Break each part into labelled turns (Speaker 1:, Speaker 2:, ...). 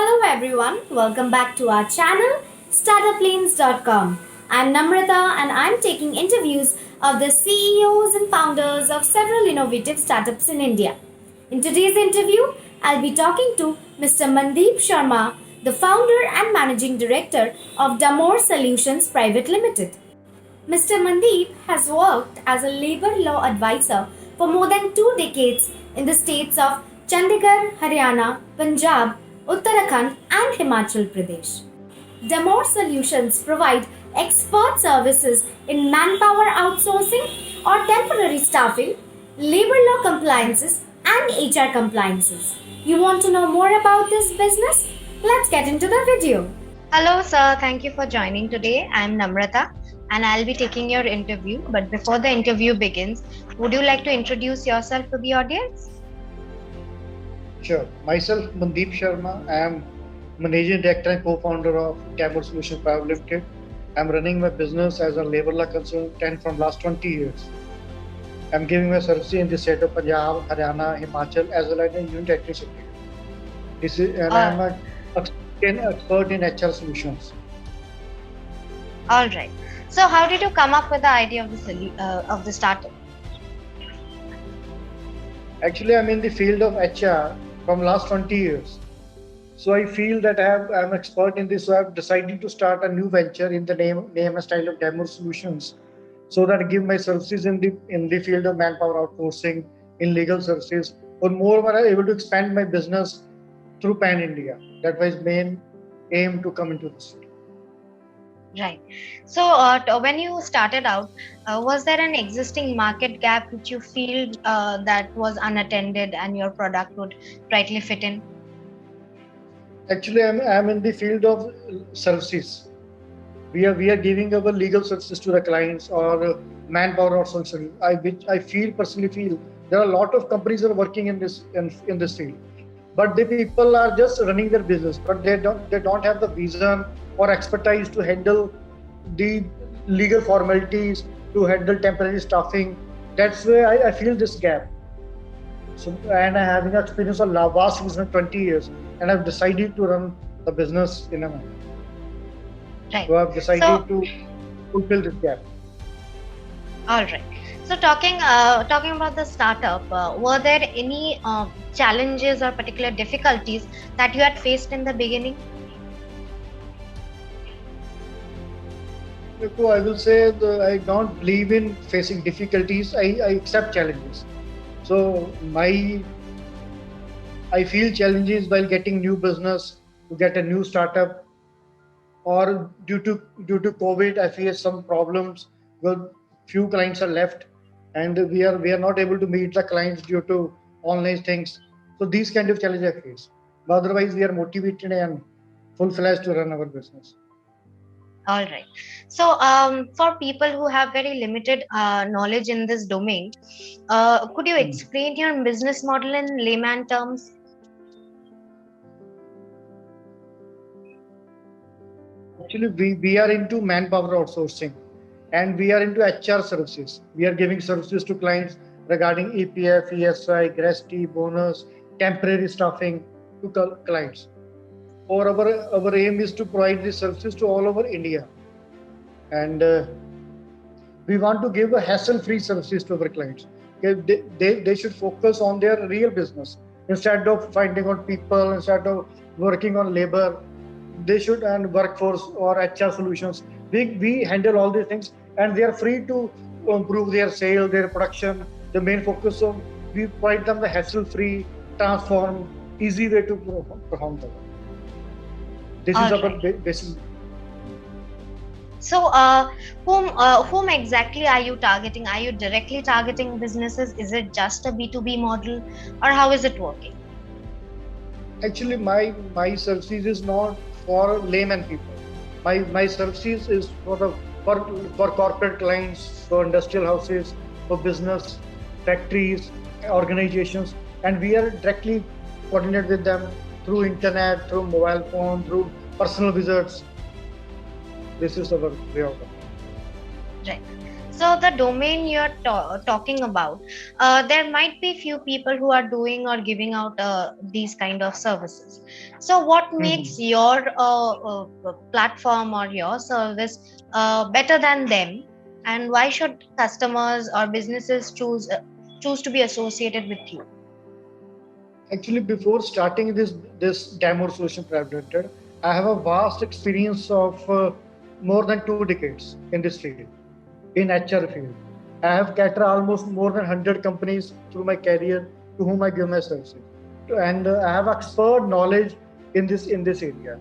Speaker 1: Hello everyone, welcome back to our channel startuplanes.com. I'm Namrata and I'm taking interviews of the CEOs and founders of several innovative startups in India. In today's interview, I'll be talking to Mr. Mandeep Sharma, the founder and managing director of Damore Solutions Private Limited. Mr. Mandeep has worked as a labor law advisor for more than 2 decades in the states of Chandigarh, Haryana, Punjab, Uttarakhand, and Himachal Pradesh. Damore Solutions provide expert services in manpower outsourcing or temporary staffing, labor law compliances, and HR compliances. You want to know more about this business? Let's get into the video. Hello, sir. Thank you for joining today. I'm Namrata and I'll be taking your interview. But before the interview begins, would you like to introduce yourself to the audience?
Speaker 2: Sure. Myself, Mandeep Sharma. I am Managing Director and Co-founder of Damore Solutions Private Limited. I'm running my business as a labor law consultant from last 20 years. I'm giving my services in the state of Punjab, Haryana, Himachal, as well as in Union Territory Secretariat. I'm an expert in HR solutions.
Speaker 1: All right. So, how did you come up with the idea of the startup?
Speaker 2: Actually, I'm in the field of HR from last 20 years. So I feel that I'm expert in this. So I've decided to start a new venture in the name and style of Damore Solutions, so that I give my services in the field of manpower outsourcing, in legal services, or moreover, I'm able to expand my business through Pan India. That was main aim to come into this.
Speaker 1: Right. So, when you started out, was there an existing market gap which you feel that was unattended and your product would rightly fit in?
Speaker 2: Actually, I'm in the field of services. We are giving our legal services to the clients or manpower outsourcing. I personally feel there are a lot of companies that are working in this field, but the people are just running their business, but they don't have the vision or expertise to handle the legal formalities, to handle temporary staffing. That's where I feel this gap. So, and I having experience of vast business 20 years, and I've decided to run the business in a manner.
Speaker 1: Right.
Speaker 2: So I've decided to fulfill this gap.
Speaker 1: All right. So talking about the startup, were there any challenges or particular difficulties that you had faced in the beginning?
Speaker 2: So I will say I don't believe in facing difficulties. I accept challenges. So I feel challenges while getting new business, to get a new startup, or due to COVID, I face some problems. Well, few clients are left, and we are not able to meet the clients due to online things. So these kind of challenges I face. But otherwise, we are motivated and full-fledged to run our business.
Speaker 1: All right. So, for people who have very limited knowledge in this domain, could you explain your business model in layman terms?
Speaker 2: Actually, we are into manpower outsourcing, and we are into HR services. We are giving services to clients regarding EPF, ESI, GRST, bonus, temporary staffing to clients. Or our aim is to provide these services to all over India, and we want to give a hassle-free services to our clients. They should focus on their real business instead of finding on people, instead of working on labor. They should, and workforce or HR solutions. We handle all these things, and they are free to improve their sale, their production. The main focus of, we provide them the hassle-free, transform, easy way to perform the work. This is our basis.
Speaker 1: So, whom exactly are you targeting? Are you directly targeting businesses? Is it just a B2B model, or how is it working?
Speaker 2: Actually, my services is not for layman people. My services is for corporate clients, for industrial houses, for business, factories, organizations, and we are directly coordinated with them through internet, through mobile phone, through personal visits. This is our way of working.
Speaker 1: Right.
Speaker 3: So the domain you're talking about, there might be few people who are doing or giving out these kind of services. So what makes
Speaker 2: Mhm.
Speaker 3: your platform or your service better than them, and why should customers or businesses choose to be associated with you?
Speaker 2: Actually, before starting this Damor Solution Private Limited, I have a vast experience of more than 2 decades in this field, in HR field. I have catered almost more than 100 companies through my career to whom I give my services, and I have expert knowledge in this area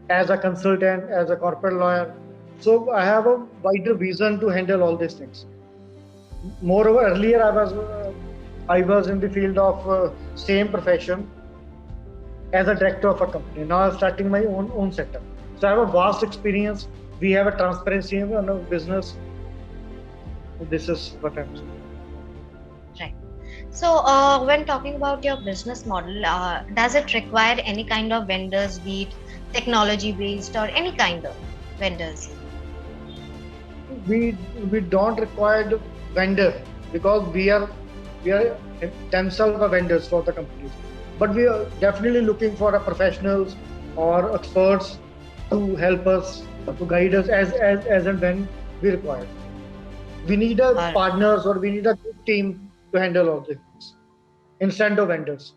Speaker 2: as a consultant, as a corporate lawyer. So I have a wider vision to handle all these things. Moreover, earlier I was in the field of same profession as a director of a company. Now I'm starting my own setup. So I have a vast experience. We have a transparency in our business. This is what I'm saying.
Speaker 3: Right. So, when talking about your business model, does it require any kind of vendors, be it technology based or any kind of vendors?
Speaker 2: We don't require the vendor because we are themselves the vendors for the companies. But we are definitely looking for a professionals or experts to help us to guide us as and when we require. We need a
Speaker 3: Or
Speaker 2: partners or we need a good team to handle all the things instead of vendors.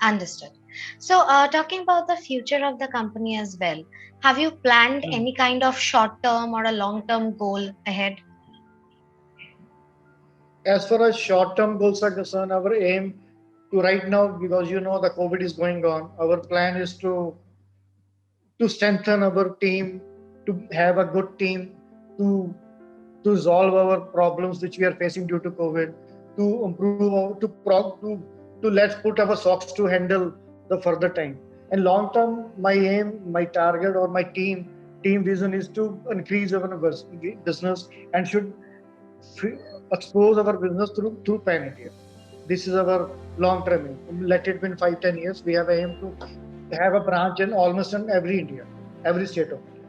Speaker 3: understood. So, talking about the future of the company as well, have you planned
Speaker 2: Hmm.
Speaker 3: any kind of short term or a long term goal ahead?
Speaker 2: As far as short-term goals are concerned, our aim to right now, because the COVID is going on, our plan is to strengthen our team, to have a good team, to to resolve our problems which we are facing due to COVID, to improve to let's put our socks to handle the further time. And long term, my aim, my target, or my team vision is to increase our business and should expose our business through pan India. This is our long term aim. Let it be in 5-10 years. We have a aim to have a branch in almost in every India, every state of India.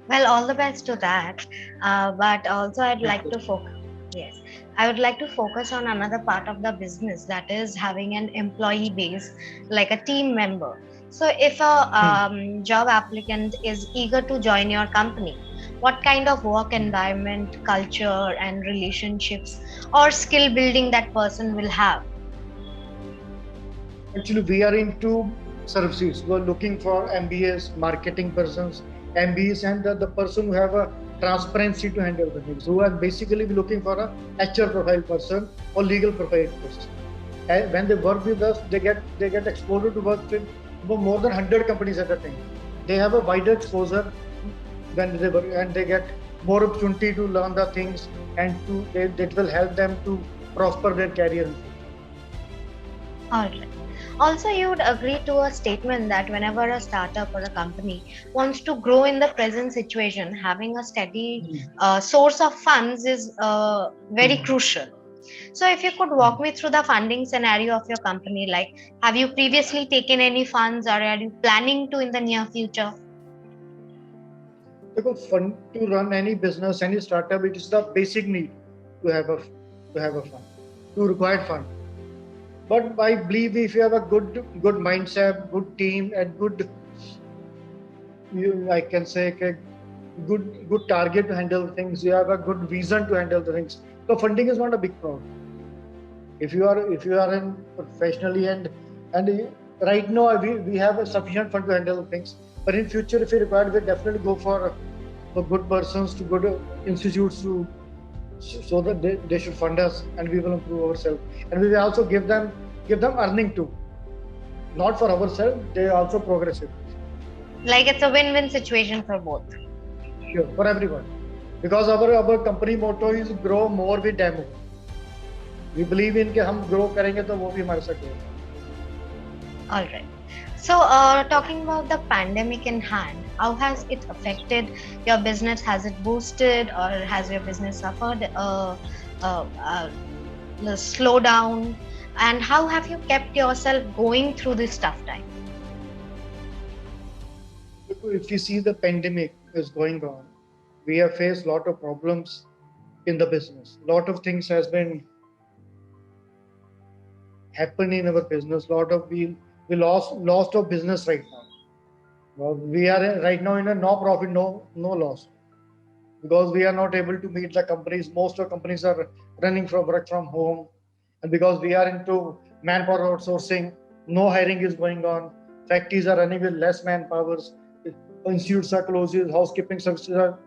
Speaker 3: Well, all the best to that. But also, I'd
Speaker 2: Thank
Speaker 3: like
Speaker 2: you.
Speaker 3: to focus. Yes, I would like to focus on another part of the business, that is having an employee base, like a team member. So, if a
Speaker 2: Hmm.
Speaker 3: job applicant is eager to join your company, what kind of work environment, culture, and relationships or skill building that person will have?
Speaker 2: Actually, we are into services. We're looking for MBAs, marketing persons, MBAs, and the person who have a transparency to handle the things. Who are basically looking for a HR profile person or legal profile person. And when they work with us, they get exposure to work with more than 100 companies at a time. They have a wider exposure when they work, and they get more opportunity to learn the things and that will help them to prosper their career in future.
Speaker 3: All right. Also, you would agree to a statement that whenever a startup or a company wants to grow in the present situation, having a steady source of funds is very
Speaker 2: Mhm.
Speaker 3: crucial. So, if you could walk me through the funding scenario of your company, like have you previously taken any funds or are you planning to in the near future?
Speaker 2: Because fund to run any business, any startup, it is the basic need to have a fund, to require fund. But I believe if you have a good mindset, good team, and good I can say good target to handle things. You have a good vision to handle the things. So funding is not a big problem. If you are in professionally and right now we have a sufficient fund to handle things. But in future, if we require, we definitely go for good persons to good institutes to so that they should fund us and we will improve ourselves and we will also give them earning too, not for ourselves, they also progressive.
Speaker 3: Like it's a win-win situation for both.
Speaker 2: Sure, for everyone, because our company motto is grow more with demo. We believe in कि हम grow करेंगे तो वो भी हमारे साथ grow.
Speaker 3: All right. So, talking about the pandemic in hand, how has it affected your business? Has it boosted or has your business suffered uh, uh, the slowdown? And how have you kept yourself going through this tough time?
Speaker 2: If you see the pandemic is going on, we have faced a lot of problems in the business. Lot of things has been happened in our business. Lot of we lost of business right now. Well, we are right now in a no profit, no loss, because we are not able to meet the companies. Most of companies are running from work from home, and because we are into manpower outsourcing, no hiring is going on. Factories are running with less manpowers. Institutes are closed. Housekeeping services are.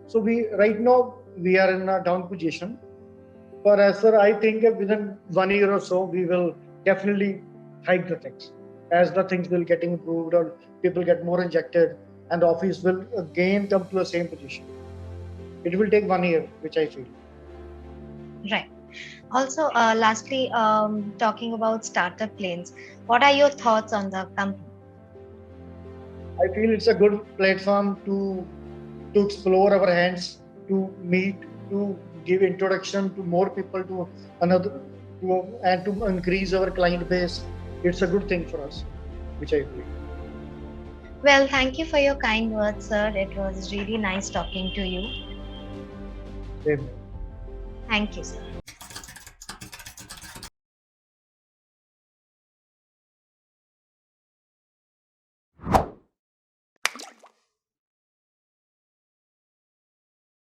Speaker 2: So we right now we are in a down position. But as sir, I think within 1 year or so, we will definitely hike the things. As the things will getting improved or people get more injected, and the office will again come to the same position. It will take 1 year, which I feel.
Speaker 3: Right. Also, lastly, talking about startup planes, what are your thoughts on the company?
Speaker 2: I feel it's a good platform to explore our hands, to meet, to give introduction to more people, to another, and to increase our client base. It's a good thing for us, which I feel.
Speaker 3: Well, thank you for your kind words, sir. It was really nice talking to you.
Speaker 2: Same.
Speaker 3: Thank you, sir.